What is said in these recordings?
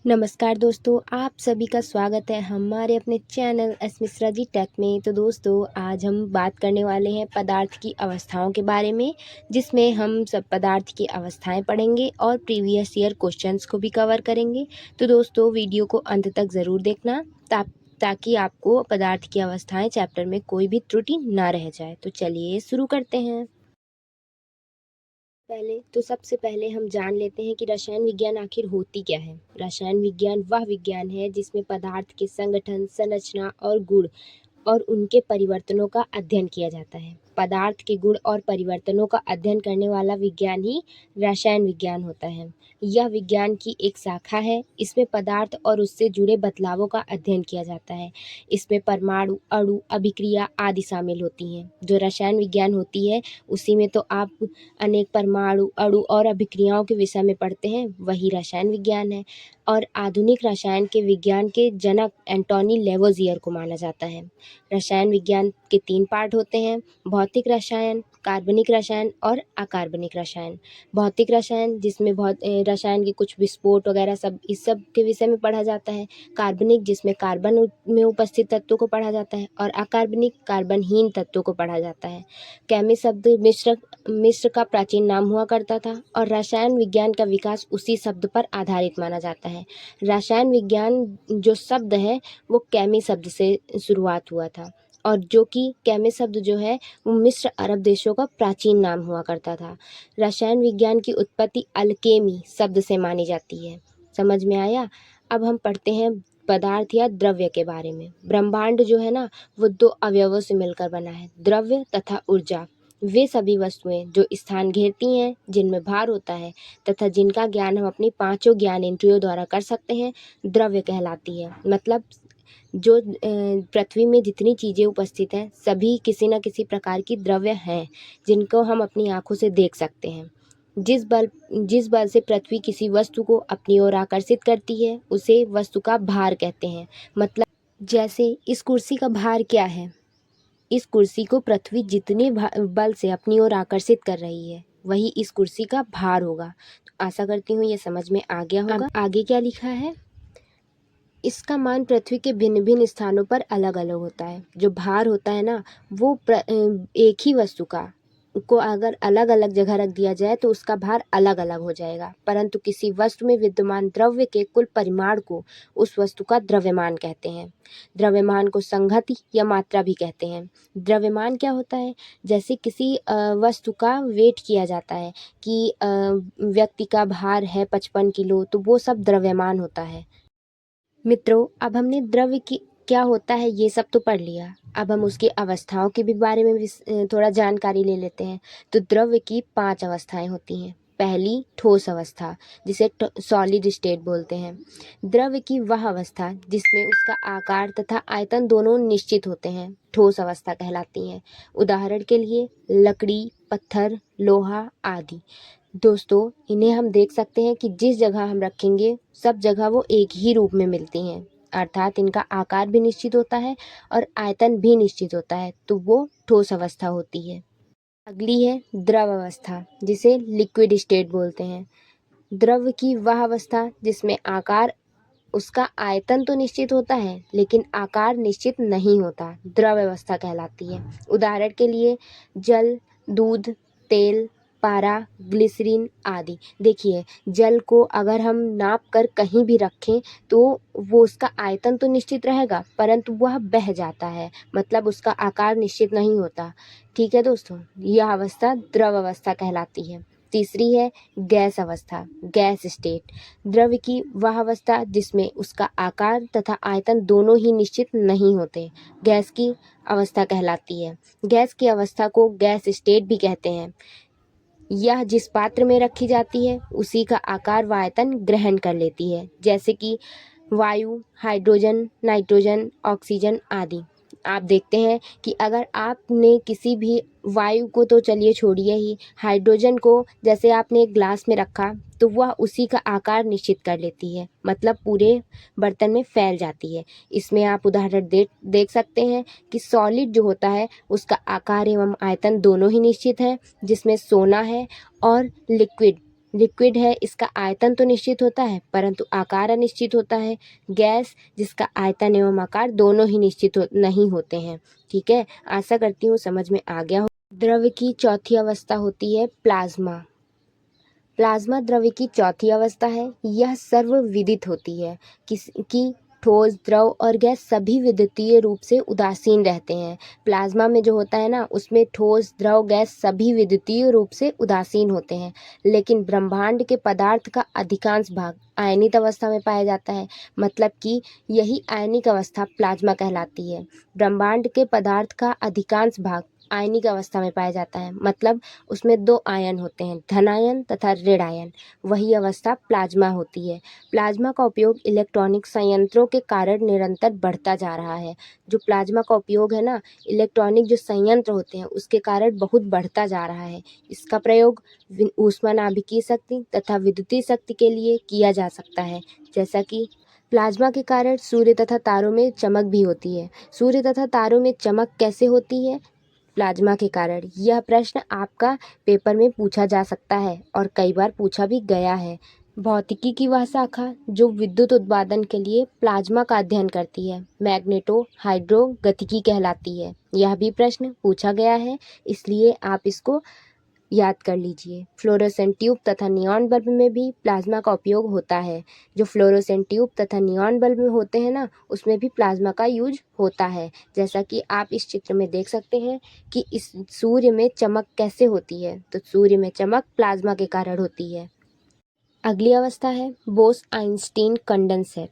नमस्कार दोस्तों, आप सभी का स्वागत है हमारे अपने channel S Mishra ji take में। तो दोस्तों, आज हम बात करने वाले हैं पदार्थ की अवस्थाओं के बारे में, जिसमें हम सब पदार्थ की अवस्थाएं पढ़ेंगे और प्रीवियस ईयर क्वेश्चंस को भी कवर करेंगे। तो दोस्तों, वीडियो को अंत तक ज़रूर देखना ताकि आपको पदार्थ की अवस्थाएं चैप्टर में कोई भी त्रुटि ना रह जाए। तो चलिए शुरू करते हैं। सबसे पहले हम जान लेते हैं कि रसायन विज्ञान आखिर होती क्या है। रसायन विज्ञान वह विज्ञान है जिसमें पदार्थ के संगठन, संरचना और गुण और उनके परिवर्तनों का अध्ययन किया जाता है। पदार्थ के गुण और परिवर्तनों का अध्ययन करने वाला विज्ञान ही रसायन विज्ञान होता है। यह विज्ञान की एक शाखा है। इसमें पदार्थ और उससे जुड़े बदलावों का अध्ययन किया जाता है। इसमें परमाणु, अणु, अभिक्रिया आदि शामिल होती हैं। जो रसायन विज्ञान होती है उसी में तो आप अनेक परमाणु, अणु और अभिक्रियाओं के विषय में पढ़ते हैं, वही रसायन विज्ञान है। और आधुनिक रसायन के विज्ञान के जनक एंटोनी लेवोजियर को माना जाता है। रसायन विज्ञान के 3 पार्ट होते हैं: भौतिक रसायन, कार्बनिक रसायन और अकार्बनिक रसायन। भौतिक रसायन जिसमें रसायन के कुछ विस्फोट वगैरह सब इस सब के विषय में पढ़ा जाता है। कार्बनिक जिसमें कार्बन में उपस्थित तत्वों को पढ़ा जाता है और अकार्बनिक कार्बनहीन तत्वों को पढ़ा जाता है। केमी शब्द मिस्र का प्राचीन नाम हुआ करता था और रसायन विज्ञान का विकास उसी शब्द पर आधारित माना जाता है। रसायन विज्ञान जो शब्द है वो केमी शब्द से शुरुआत हुआ था और जो कि केमी शब्द जो है वो मिस्र अरब देशों का प्राचीन नाम हुआ करता था। रसायन विज्ञान की उत्पत्ति अल्केमी शब्द से मानी जाती है। समझ में आया? अब हम पढ़ते हैं पदार्थ या द्रव्य के बारे में। ब्रह्मांड जो है ना वो 2 अवयवों से मिलकर बना है, द्रव्य तथा ऊर्जा। वे सभी वस्तुएं जो स्थान घेरती हैं, जिनमें भार होता है तथा जिनका ज्ञान हम अपनी 5 ज्ञान इंद्रियों द्वारा कर सकते हैं, द्रव्य कहलाती है। मतलब जो पृथ्वी में जितनी चीज़ें उपस्थित हैं सभी किसी न किसी प्रकार की द्रव्य हैं, जिनको हम अपनी आँखों से देख सकते हैं। जिस बल से पृथ्वी किसी वस्तु को अपनी ओर आकर्षित करती है उसे वस्तु का भार कहते हैं। मतलब जैसे इस कुर्सी का भार क्या है? इस कुर्सी को पृथ्वी जितने बल से अपनी ओर आकर्षित कर रही है वही इस कुर्सी का भार होगा। तो आशा करती हूँ ये समझ में आ गया होगा। आगे क्या लिखा है? इसका मान पृथ्वी के भिन्न भिन्न स्थानों पर अलग अलग होता है। जो भार होता है ना वो एक ही वस्तु को अगर अलग अलग जगह रख दिया जाए तो उसका भार अलग अलग हो जाएगा, परंतु किसी वस्तु में विद्यमान द्रव्य के कुल परिमाण को उस वस्तु का द्रव्यमान कहते हैं। द्रव्यमान को संहति या मात्रा भी कहते हैं। द्रव्यमान क्या होता है? जैसे किसी वस्तु का वेट किया जाता है कि व्यक्ति का भार है 55 किलो, तो वो सब द्रव्यमान होता है। मित्रों, अब हमने द्रव्य की क्या होता है ये सब तो पढ़ लिया। अब हम उसकी अवस्थाओं के भी बारे में भी थोड़ा जानकारी ले लेते हैं। तो द्रव्य की 5 अवस्थाएं होती हैं। पहली ठोस अवस्था, जिसे सॉलिड स्टेट बोलते हैं। द्रव्य की वह अवस्था जिसमें उसका आकार तथा आयतन दोनों निश्चित होते हैं, ठोस अवस्था कहलाती है। उदाहरण के लिए लकड़ी, पत्थर, लोहा आदि। दोस्तों, इन्हें हम देख सकते हैं कि जिस जगह हम रखेंगे सब जगह वो एक ही रूप में मिलती हैं, अर्थात इनका आकार भी निश्चित होता है और आयतन भी निश्चित होता है, तो वो ठोस अवस्था होती है। अगली है द्रव अवस्था, जिसे लिक्विड स्टेट बोलते हैं। द्रव की वह अवस्था जिसमें आकार, उसका आयतन तो निश्चित होता है लेकिन आकार निश्चित नहीं होता, द्रव अवस्था कहलाती है। उदाहरण के लिए जल, दूध, तेल, पारा, ग्लिसरीन आदि। देखिए, जल को अगर हम नाप कर कहीं भी रखें तो वो उसका आयतन तो निश्चित रहेगा परंतु वह बह जाता है, मतलब उसका आकार निश्चित नहीं होता। ठीक है दोस्तों, यह अवस्था द्रव अवस्था कहलाती है। तीसरी है गैस अवस्था, गैस स्टेट। द्रव्य की वह अवस्था जिसमें उसका आकार तथा आयतन दोनों ही निश्चित नहीं होते, गैस की अवस्था कहलाती है। गैस की अवस्था को गैस स्टेट भी कहते हैं। यह जिस पात्र में रखी जाती है उसी का आकार व आयतन ग्रहण कर लेती है, जैसे कि वायु, हाइड्रोजन, नाइट्रोजन, ऑक्सीजन आदि। आप देखते हैं कि अगर आपने किसी भी वायु को तो चलिए छोड़िए ही, हाइड्रोजन को जैसे आपने एक ग्लास में रखा तो वह उसी का आकार निश्चित कर लेती है, मतलब पूरे बर्तन में फैल जाती है। इसमें आप उदाहरण देख सकते हैं कि सॉलिड जो होता है उसका आकार एवं आयतन दोनों ही निश्चित है, जिसमें सोना है, और लिक्विड लिक्विड है, इसका आयतन तो निश्चित होता है परंतु आकार अनिश्चित होता है। गैस, जिसका आयतन एवं आकार दोनों ही निश्चित नहीं होते हैं। ठीक है, आशा करती हूँ समझ में आ गया हो। द्रव्य की चौथी अवस्था होती है प्लाज्मा। प्लाज्मा द्रव्य की चौथी अवस्था है। यह सर्वविदित होती है कि ठोस, द्रव और गैस सभी विद्युतीय रूप से उदासीन रहते हैं। प्लाज्मा में जो होता है ना, उसमें ठोस, द्रव, गैस सभी विद्युतीय रूप से उदासीन होते हैं। लेकिन ब्रह्मांड के पदार्थ का अधिकांश भाग आयनित अवस्था में पाया जाता है। मतलब कि यही आयनिक अवस्था प्लाज्मा कहलाती है। ब्रह्मांड के पदार्थ का अधिकांश भाग आयनिक अवस्था में पाया जाता है। मतलब उसमें दो आयन होते हैं, धन आयन तथा ऋण आयन। वही अवस्था प्लाज्मा होती है। प्लाज्मा का उपयोग इलेक्ट्रॉनिक संयंत्रों के कारण निरंतर बढ़ता जा रहा है। जो प्लाज्मा का उपयोग है ना, इलेक्ट्रॉनिक जो संयंत्र होते हैं उसके कारण बहुत बढ़ता जा रहा है। इसका प्रयोग ऊष्मानाभिकीय शक्ति तथा विद्युतीय शक्ति के लिए किया जा सकता है। जैसा कि प्लाज्मा के कारण सूर्य तथा तारों में चमक भी होती है। सूर्य तथा तारों में चमक कैसे होती है? प्लाज्मा के कारण। यह प्रश्न आपका पेपर में पूछा जा सकता है और कई बार पूछा भी गया है। भौतिकी की वह शाखा जो विद्युत उत्पादन के लिए प्लाज्मा का अध्ययन करती है मैग्नेटो हाइड्रो गतिकी कहलाती है। यह भी प्रश्न पूछा गया है, इसलिए आप इसको याद कर लीजिए। फ्लोरोसेंट ट्यूब तथा नियॉन बल्ब में भी प्लाज्मा का उपयोग होता है। जो फ्लोरोसेंट ट्यूब तथा नियॉन बल्ब में होते हैं ना, उसमें भी प्लाज्मा का यूज होता है। जैसा कि आप इस चित्र में देख सकते हैं कि इस सूर्य में चमक कैसे होती है, तो सूर्य में चमक प्लाज्मा के कारण होती है। अगली अवस्था है बोस आइंस्टीन कंडेंसेट।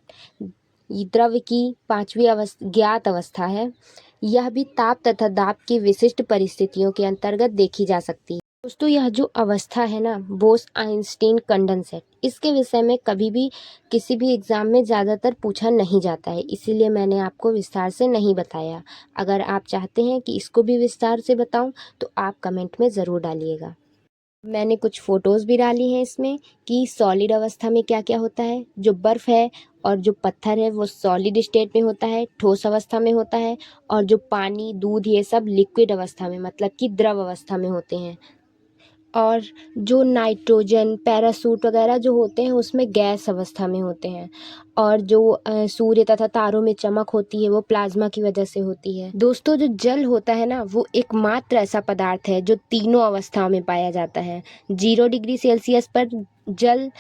द्रव्य की पांचवी ज्ञात अवस्था है। यह भी ताप तथा दाब की विशिष्ट परिस्थितियों के अंतर्गत देखी जा सकती है। दोस्तों, यह जो अवस्था है ना, बोस आइंस्टीन कंडेंसेट, इसके विषय में कभी भी किसी भी एग्जाम में ज़्यादातर पूछा नहीं जाता है, इसीलिए मैंने आपको विस्तार से नहीं बताया। अगर आप चाहते हैं कि इसको भी विस्तार से बताऊं तो आप कमेंट में ज़रूर डालिएगा। मैंने कुछ फ़ोटोज़ भी डाली हैं इसमें कि सॉलिड अवस्था में क्या क्या होता है। जो बर्फ़ है और जो पत्थर है वो सॉलिड स्टेट में होता है, ठोस अवस्था में होता है। और जो पानी, दूध, ये सब लिक्विड अवस्था में मतलब कि द्रव अवस्था में होते हैं। और जो नाइट्रोजन, पैराशूट वगैरह जो होते हैं उसमें गैस अवस्था में होते हैं। और जो सूर्य तथा तारों में चमक होती है वो प्लाज्मा की वजह से होती है। दोस्तों, जो जल होता है ना, वो एकमात्र ऐसा पदार्थ है जो तीनों अवस्थाओं में पाया जाता है। 0 डिग्री सेल्सियस पर जल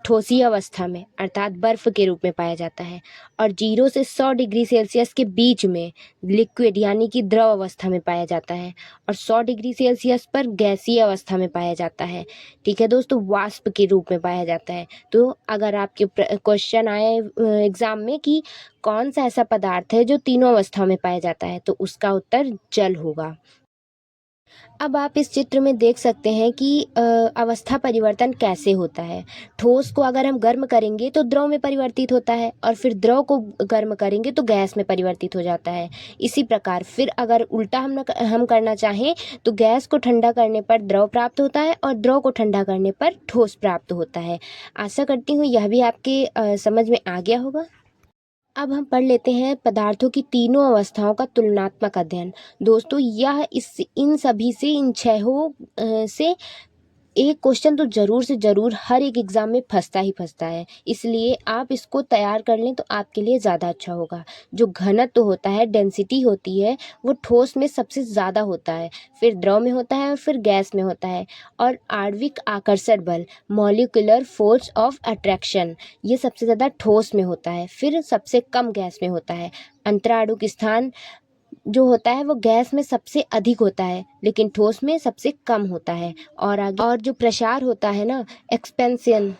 ठोसी अवस्था में अर्थात बर्फ के रूप में पाया जाता है। और 0 से 100 डिग्री सेल्सियस के बीच में लिक्विड यानी कि द्रव अवस्था में पाया जाता है। और 100 डिग्री सेल्सियस पर गैसीय अवस्था में पाया जाता है। ठीक है दोस्तों, वाष्प के रूप में पाया जाता है। तो अगर आपके क्वेश्चन आए एग्जाम में कि कौन सा ऐसा पदार्थ है जो तीनों अवस्था में पाया जाता है, तो उसका उत्तर जल होगा। अब आप इस चित्र में देख सकते हैं कि अवस्था परिवर्तन कैसे होता है। ठोस को अगर हम गर्म करेंगे तो द्रव में परिवर्तित होता है और फिर द्रव को गर्म करेंगे तो गैस में परिवर्तित हो जाता है। इसी प्रकार फिर अगर उल्टा हम करना चाहें तो गैस को ठंडा करने पर द्रव प्राप्त होता है और द्रव को ठंडा करने पर ठोस प्राप्त होता है। आशा करती हूँ यह भी आपके समझ में आ गया होगा। अब हम पढ़ लेते हैं पदार्थों की तीनों अवस्थाओं का तुलनात्मक अध्ययन। दोस्तों, यह इन सभी से इन छहों से एक क्वेश्चन तो ज़रूर से ज़रूर हर एक एग्ज़ाम में फंसता ही फंसता है, इसलिए आप इसको तैयार कर लें तो आपके लिए ज़्यादा अच्छा होगा। जो घनत्व होता है, डेंसिटी होती है, वो ठोस में सबसे ज़्यादा होता है, फिर द्रव में होता है और फिर गैस में होता है। और आणविक आकर्षण बल, मॉलिक्यूलर फोर्स ऑफ अट्रैक्शन, ये सबसे ज़्यादा ठोस में होता है, फिर सबसे कम गैस में होता है। अंतराणुक स्थान जो होता है वो गैस में सबसे अधिक होता है लेकिन ठोस में सबसे कम होता है। और आगे और जो प्रसार होता है ना, एक्सपेंशन,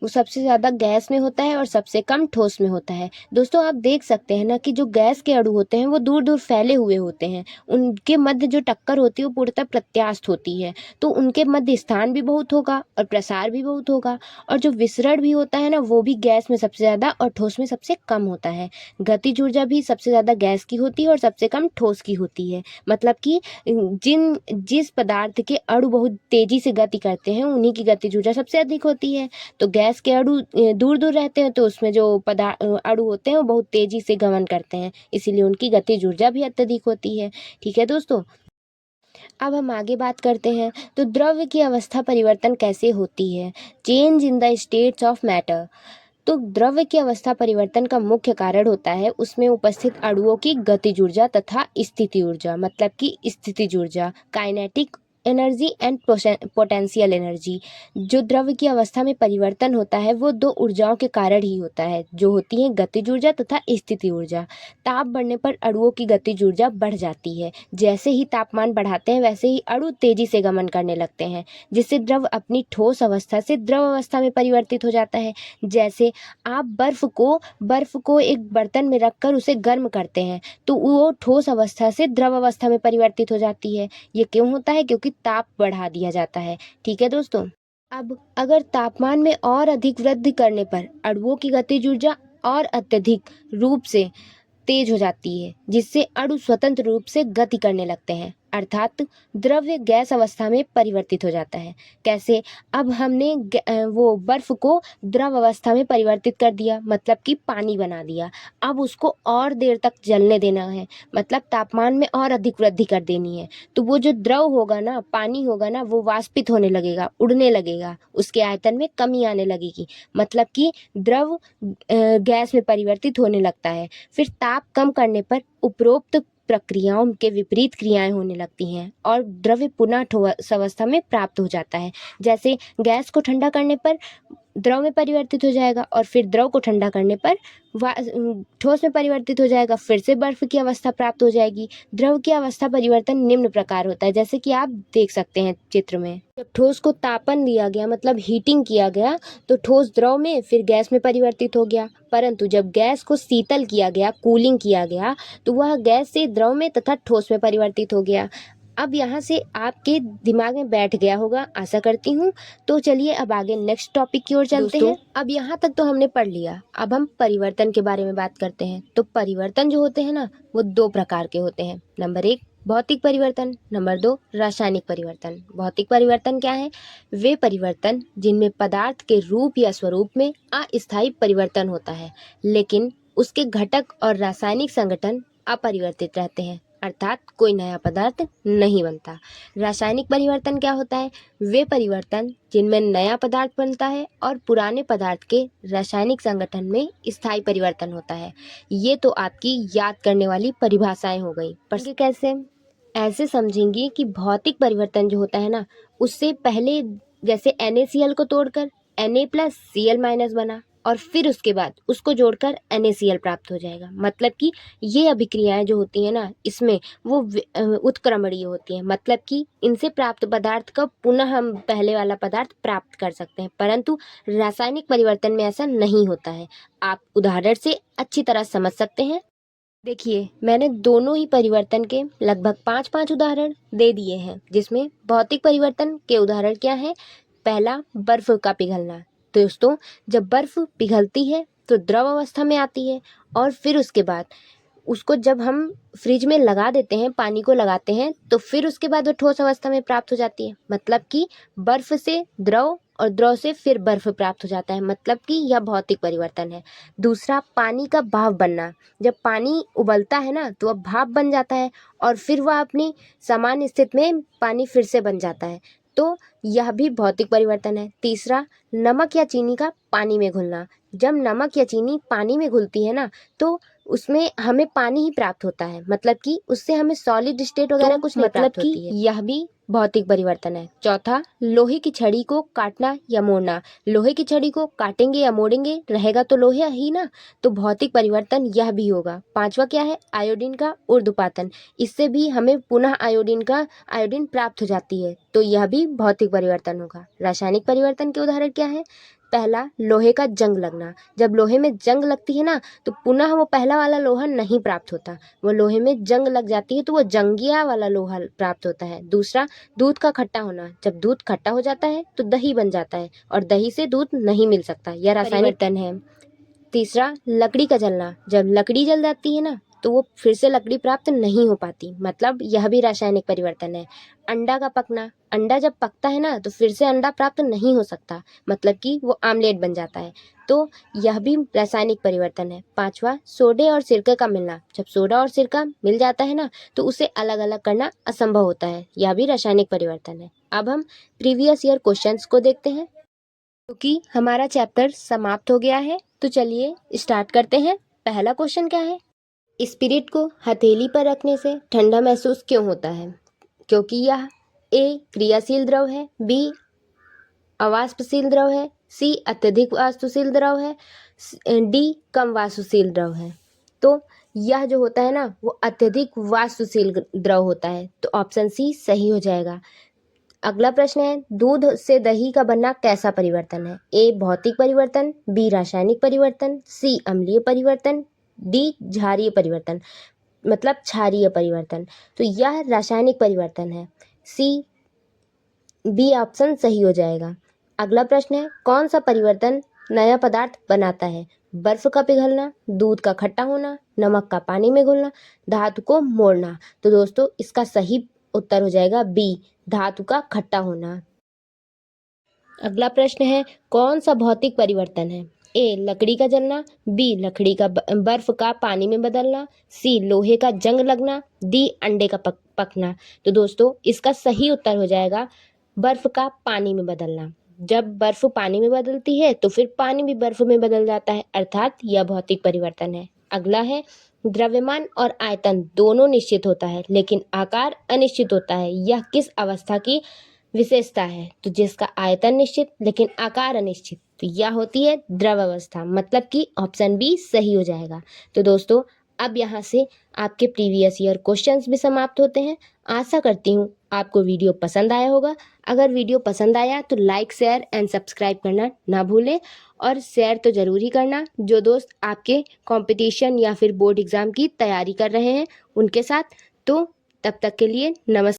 वो सबसे ज़्यादा गैस में होता है और सबसे कम ठोस में होता है। दोस्तों, आप देख सकते हैं ना कि जो गैस के अणु होते हैं वो दूर दूर फैले हुए होते हैं, उनके मध्य जो टक्कर होती है वो पूर्णतः प्रत्यास्थ होती है, तो उनके मध्य स्थान भी बहुत होगा और प्रसार भी बहुत होगा। और जो विसरण भी होता है ना, वो भी गैस में सबसे ज़्यादा और ठोस में सबसे कम होता है। गतिज ऊर्जा भी सबसे ज़्यादा गैस की होती है और सबसे कम ठोस की होती है। मतलब कि जिस पदार्थ के अणु बहुत तेज़ी से गति करते हैं उन्हीं की गतिज ऊर्जा सबसे अधिक होती है। तो गैस के अणु दूर दूर रहते हैं तो उसमें जो अणु होते हैं वो बहुत तेज़ी से गमन करते हैं, इसीलिए उनकी गतिज ऊर्जा भी अत्यधिक होती है। ठीक है दोस्तों, अब हम आगे बात करते हैं तो द्रव्य की अवस्था परिवर्तन कैसे होती है। Change in the states of matter. तो द्रव्य की अवस्था परिवर्तन का मुख्य कारण होता है उसमें उपस्थित अणुओं की गतिज ऊर्जा तथा स्थिति ऊर्जा, मतलब कि स्थितिज ऊर्जा, kinetic energy and potential energy. जो द्रव्य की अवस्था में परिवर्तन होता है वो दो ऊर्जाओं के कारण ही होता है, जो होती है गतिज ऊर्जा तथा स्थिति ऊर्जा। ताप बढ़ने पर अणुओं की गतिज ऊर्जा बढ़ जाती है। जैसे ही तापमान बढ़ाते हैं वैसे ही अणु तेजी से गमन करने लगते हैं, जिससे द्रव अपनी ठोस अवस्था से द्रव अवस्था में परिवर्तित हो जाता है। जैसे आप बर्फ को एक बर्तन में रखकर उसे गर्म करते हैं तो वो ठोस अवस्था से द्रव अवस्था में परिवर्तित हो जाती है। ये क्यों होता है? क्योंकि ताप बढ़ा दिया जाता है। ठीक है दोस्तों। अब अगर तापमान में और अधिक वृद्धि करने पर अणुओं की गतिज ऊर्जा और अत्यधिक रूप से तेज हो जाती है, जिससे अणु स्वतंत्र रूप से गति करने लगते हैं, अर्थात द्रव्य गैस अवस्था में परिवर्तित हो जाता है। कैसे? अब हमने वो बर्फ को द्रव अवस्था में परिवर्तित कर दिया, मतलब कि पानी बना दिया। अब उसको और देर तक जलने देना है, मतलब तापमान में और अधिक वृद्धि कर देनी है। तो वो जो द्रव होगा ना, पानी होगा ना, वो वाष्पित होने लगेगा, उड़ने लगेगा, उसके आयतन में कमी आने लगेगी, मतलब कि द्रव गैस में परिवर्तित होने लगता है। फिर ताप कम करने पर उपरोक्त प्रक्रियाओं के विपरीत क्रियाएं होने लगती हैं और द्रव्य पुनः ठोस अवस्था में प्राप्त हो जाता है। जैसे गैस को ठंडा करने पर द्रव में परिवर्तित हो जाएगा और फिर द्रव को ठंडा करने पर ठोस में परिवर्तित हो जाएगा, फिर से बर्फ की अवस्था प्राप्त हो जाएगी। द्रव की अवस्था परिवर्तन निम्न प्रकार होता है, जैसे कि आप देख सकते हैं चित्र में। जब ठोस को तापन दिया गया, मतलब हीटिंग किया गया, तो ठोस द्रव में, फिर गैस में परिवर्तित हो गया। परंतु जब गैस को शीतल किया गया, कूलिंग किया गया, तो वह गैस से द्रव में तथा ठोस में परिवर्तित हो गया। अब यहाँ से आपके दिमाग में बैठ गया होगा, आशा करती हूँ। तो चलिए अब आगे नेक्स्ट टॉपिक की ओर चलते हैं। अब यहाँ तक तो हमने पढ़ लिया, अब हम परिवर्तन के बारे में बात करते हैं। तो परिवर्तन जो होते हैं ना, वो दो प्रकार के होते हैं। नंबर 1 भौतिक परिवर्तन, नंबर 2 रासायनिक परिवर्तन। भौतिक परिवर्तन क्या है? वे परिवर्तन जिनमें पदार्थ के रूप या स्वरूप में अस्थायी परिवर्तन होता है, लेकिन उसके घटक और रासायनिक संगठन अपरिवर्तित रहते हैं, अर्थात कोई नया पदार्थ नहीं बनता। रासायनिक परिवर्तन क्या होता है? वे परिवर्तन जिनमें नया पदार्थ बनता है और पुराने पदार्थ के रासायनिक संगठन में स्थायी परिवर्तन होता है। ये तो आपकी याद करने वाली परिभाषाएं हो गई। पर कैसे? ऐसे समझेंगे कि भौतिक परिवर्तन जो होता है ना, उससे पहले जैसे NaCl को तोड़कर Na+Cl- बना और फिर उसके बाद उसको जोड़कर NaCl प्राप्त हो जाएगा। मतलब कि ये अभिक्रियाएं जो होती हैं ना, इसमें वो उत्क्रमणीय होती हैं, मतलब कि इनसे प्राप्त पदार्थ का पुनः हम पहले वाला पदार्थ प्राप्त कर सकते हैं। परंतु रासायनिक परिवर्तन में ऐसा नहीं होता है। आप उदाहरण से अच्छी तरह समझ सकते हैं। देखिए, मैंने दोनों ही परिवर्तन के लगभग 5-5 उदाहरण दे दिए हैं, जिसमें भौतिक परिवर्तन के उदाहरण क्या है? पहला, बर्फ का पिघलना। दोस्तों, जब बर्फ पिघलती है तो द्रव अवस्था में आती है और फिर उसके बाद उसको जब हम फ्रिज में लगा देते हैं, पानी को लगाते हैं, तो फिर उसके बाद वो ठोस अवस्था में प्राप्त हो जाती है। मतलब कि बर्फ से द्रव और द्रव से फिर बर्फ प्राप्त हो जाता है, मतलब कि यह भौतिक परिवर्तन है। दूसरा, पानी का भाप बनना। जब पानी उबलता है ना, तो वह भाप बन जाता है और फिर वह अपनी सामान्य स्थिति में पानी फिर से बन जाता है, तो यह भी भौतिक परिवर्तन है। तीसरा, नमक या चीनी का पानी में घुलना। जब नमक या चीनी पानी में घुलती है ना, तो उसमें हमें पानी ही प्राप्त होता है, मतलब कि उससे हमें सॉलिड स्टेट वगैरह कुछ नहीं प्राप्त होती है। यह भी भौतिक परिवर्तन है। चौथा, लोहे की छड़ी को काटना या मोड़ना। लोहे की छड़ी को काटेंगे या मोड़ेंगे, रहेगा तो लोहा ही ना, तो भौतिक परिवर्तन यह भी होगा। पांचवा क्या है? आयोडीन का ऊर्ध्वपातन। इससे भी हमें पुनः आयोडीन प्राप्त हो जाती है, तो यह भी भौतिक परिवर्तन होगा। रासायनिक परिवर्तन के उदाहरण क्या है? पहला, लोहे का जंग लगना। जब लोहे में जंग लगती है ना, तो पुनः वो पहला वाला लोहा नहीं प्राप्त होता, वो लोहे में जंग लग जाती है तो वो जंगिया वाला लोहा प्राप्त होता है। दूसरा, दूध का खट्टा होना। जब दूध खट्टा हो जाता है तो दही बन जाता है और दही से दूध नहीं मिल सकता, यह रासायनिक परिवर्तन है। तीसरा, लकड़ी का जलना। जब लकड़ी जल जाती है ना, तो वो फिर से लकड़ी प्राप्त नहीं हो पाती, मतलब यह भी रासायनिक परिवर्तन है। अंडा का पकना। अंडा जब पकता है ना, तो फिर से अंडा प्राप्त नहीं हो सकता, मतलब कि वो आमलेट बन जाता है। तो यह भी रासायनिक परिवर्तन है। पांचवा, सोडे और सिरके का मिलना। जब सोडा और सिरका मिल जाता है ना तो उसे अलग अलग करना असंभव होता है, यह भी रासायनिक परिवर्तन है। अब हम प्रीवियस ईयर क्वेश्चंस को देखते हैं क्योंकि हमारा चैप्टर समाप्त हो गया है। तो चलिए स्टार्ट करते हैं। पहला क्वेश्चन क्या है, स्पिरिट को हथेली पर रखने से ठंडा महसूस क्यों होता है? क्योंकि यह ए क्रियाशील द्रव है, बी अवाष्पशील द्रव है, सी अत्यधिक वाष्पशील द्रव है, डी कम वाष्पशील द्रव है। तो यह जो होता है ना वो अत्यधिक वाष्पशील द्रव होता है, तो ऑप्शन सी सही हो जाएगा। अगला प्रश्न है, दूध से दही का बनना कैसा परिवर्तन है? ए भौतिक परिवर्तन, बी रासायनिक परिवर्तन, सी अम्लीय परिवर्तन, डी क्षारीय परिवर्तन, मतलब क्षारीय परिवर्तन। तो यह रासायनिक परिवर्तन है, सी बी ऑप्शन सही हो जाएगा। अगला प्रश्न है, कौन सा परिवर्तन नया पदार्थ बनाता है? बर्फ का पिघलना, दूध का खट्टा होना, नमक का पानी में घुलना, धातु को मोड़ना। तो दोस्तों इसका सही उत्तर हो जाएगा बी, धातु का खट्टा होना। अगला प्रश्न है, कौन सा भौतिक परिवर्तन है? ए लकड़ी का जलना, बी लकड़ी का बर्फ का पानी में बदलना, सी लोहे का जंग लगना, डी अंडे का पकना। तो दोस्तों इसका सही उत्तर हो जाएगा बर्फ का पानी में बदलना। जब बर्फ पानी में बदलती है तो फिर पानी भी बर्फ में बदल जाता है, अर्थात यह भौतिक परिवर्तन है। अगला है, द्रव्यमान और आयतन दोनों निश्चित होता है लेकिन आकार अनिश्चित होता है, यह किस अवस्था की विशेषता है? तो जिसका आयतन निश्चित लेकिन आकार अनिश्चित, तो यह होती है द्रव अवस्था, मतलब कि ऑप्शन बी सही हो जाएगा। तो दोस्तों अब यहाँ से आपके प्रीवियस ईयर क्वेश्चंस भी समाप्त होते हैं। आशा करती हूँ आपको वीडियो पसंद आया होगा। अगर वीडियो पसंद आया तो लाइक शेयर एंड सब्सक्राइब करना ना भूलें, और शेयर तो ज़रूर ही करना जो दोस्त आपके कंपटीशन या फिर बोर्ड एग्ज़ाम की तैयारी कर रहे हैं उनके साथ। तो तब तक के लिए नमस्कार।